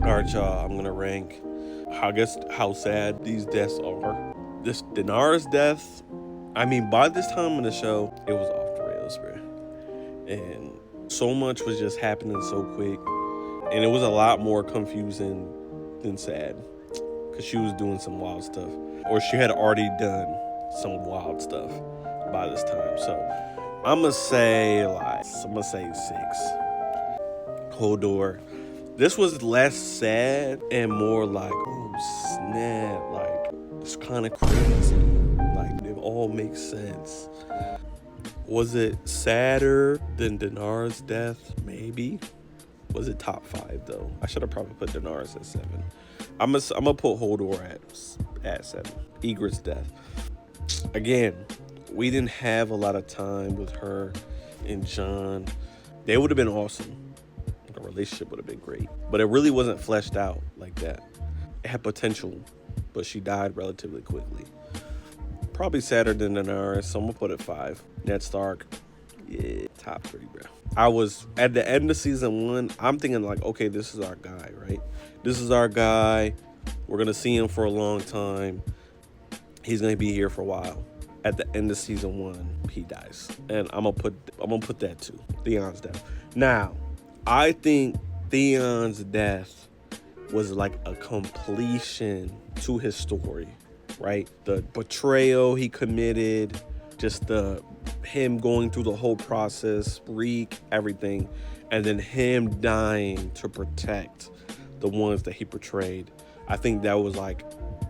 All right, y'all. I'm gonna rank, I guess, how sad these deaths are. This Denara's death. I mean, by this time in the show, it was off the rails, bro. And so much was just happening so quick, and it was a lot more confusing than sad, because she was doing some wild stuff, or she had already done some wild stuff by this time. So I'm gonna say six. Hodor. This was less sad and more like, oh snap, like it's kind of crazy. Like it all makes sense. Was it sadder than Dinar's death? Maybe. Was it top five though? I should have probably put Dinar's at seven. I'm gonna put Hodor at seven. Ygritte's death. Again, we didn't have a lot of time with her and Jon. They would have been awesome. The relationship would have been great, but it really wasn't fleshed out like that. It had potential, but she died relatively quickly. Probably sadder than Daenerys, so I'm gonna put it five. Ned Stark, yeah, top three, bro. I was at the end of season one. I'm thinking like, okay, this is our guy, right? This is our guy. We're gonna see him for a long time. He's gonna be here for a while. At the end of season one, he dies, and I'm gonna put that too. Theon's death. Now, I think Theon's death was like a completion to his story, right? The betrayal he committed, just him going through the whole process, Reek, everything, and then him dying to protect the ones that he betrayed. I think that was like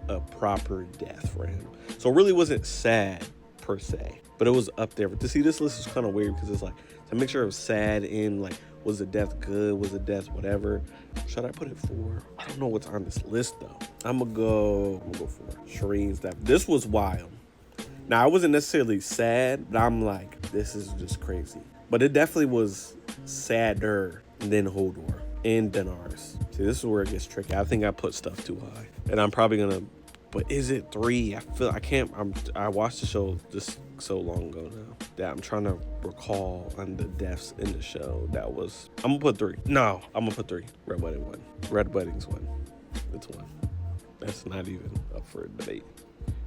a proper death for him. So it really wasn't sad per se, but it was up there. But to see this list is kind of weird because it's like to make sure it was sad in like, was the death good? Was the death whatever? Should I put it 4? I don't know what's on this list though. I'm gonna go 4. Shireen's death. This was wild. Now I wasn't necessarily sad, but I'm like, this is just crazy. But it definitely was sadder than Hodor and Daenerys. See, this is where it gets tricky. I think I put stuff too high, and I'm probably gonna. But is it 3? I watched the show just so long ago now that I'm trying to recall on the deaths in the show. I'm gonna put 3. No, I'm gonna put 3. Red Wedding 1. Red Wedding's 1. It's 1. That's not even up for debate.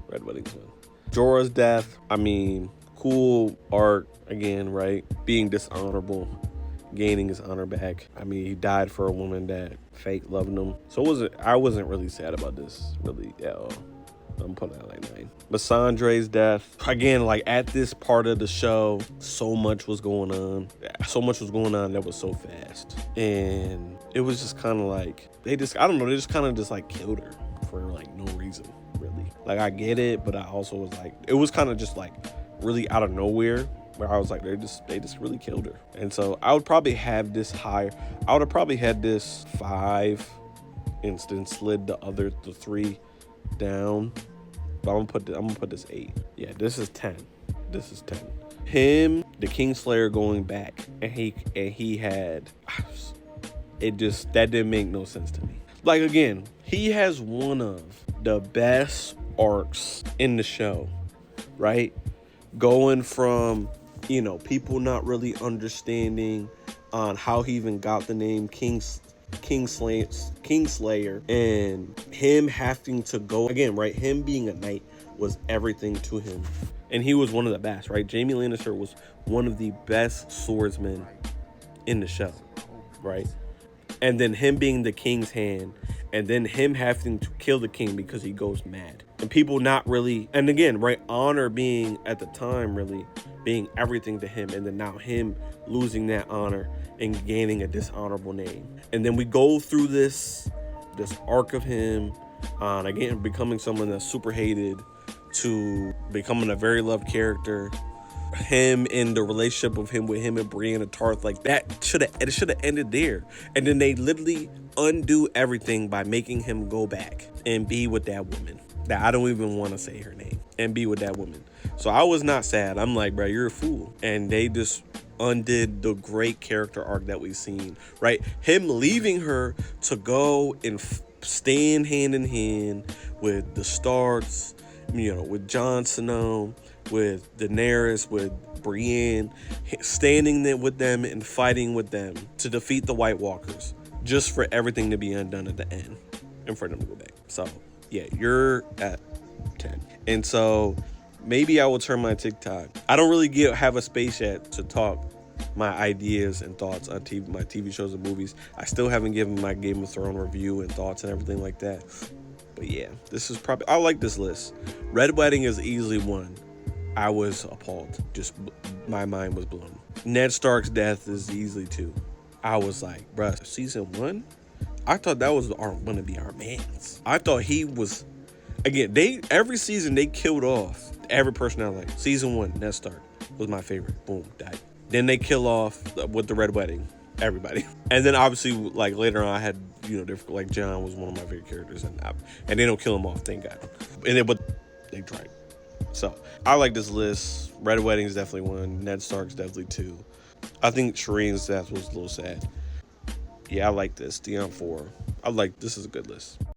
Red Wedding's 1. Jorah's death, I mean, cool arc again, right? Being dishonorable, gaining his honor back. I mean, he died for a woman that fake loved him. So I wasn't really sad about this really at all. I'm putting that like 9. Missandre's death. Again, like at this part of the show, so much was going on. So much was going on that was so fast. And it was just kind of like, they just kind of just like killed her for like no reason, really. Like I get it, but I also was like, it was kind of just like really out of nowhere, where I was like, they just really killed her. And so I would probably have this higher. I would have probably had this 5 and then slid the 3 down. But I'm gonna put this 8. Yeah, this is 10. This is 10. Him, the Kingslayer going back, and he had that didn't make no sense to me. Like again, he has one of the best arcs in the show, right? Going from, people not really understanding on how he even got the name Kingslayer, and him having to go again, right? Him being a knight was everything to him, and he was one of the best, right? Jaime Lannister was one of the best swordsmen in the show, right? And then him being the king's hand, and then him having to kill the king because he goes mad, and people not really, and again, right, honor being at the time really being everything to him, and then now him losing that honor and gaining a dishonorable name. And then we go through this arc of him on again becoming someone that's super hated to becoming a very loved character. Him in the relationship of him with him and Brienne of Tarth, like that should have ended there. And then they literally undo everything by making him go back and be with that woman that I don't even want to say her name, and be with that woman. So I was not sad. I'm like, bro, you're a fool. And they just undid the great character arc that we've seen, right? Him leaving her to go and stand hand in hand with the Starks, with Jon Snow, with Daenerys, with Brienne, standing there with them and fighting with them to defeat the White Walkers. just for everything to be undone at the end and for them to go back. So yeah, you're at 10. And so maybe I will turn my TikTok. I don't really have a space yet to talk my ideas and thoughts on TV, my TV shows and movies. I still haven't given my Game of Thrones review and thoughts and everything like that. But yeah, this is probably, I like this list. Red Wedding is easily one. I was appalled. Just my mind was blown. Ned Stark's death is easily two. I was like, bruh, season one? I thought that was gonna be our man's. I thought he was, again, every season they killed off every person I like. Season one, Ned Stark was my favorite. Boom, died. Then they kill off with the Red Wedding, everybody. And then obviously, like later on, I had, like John was one of my favorite characters, and they don't kill him off, thank God. But they tried. So I like this list. Red Wedding is definitely one. Ned Stark's definitely two. I think Shireen's death was a little sad. Yeah, I like this. Dion 4. This is a good list.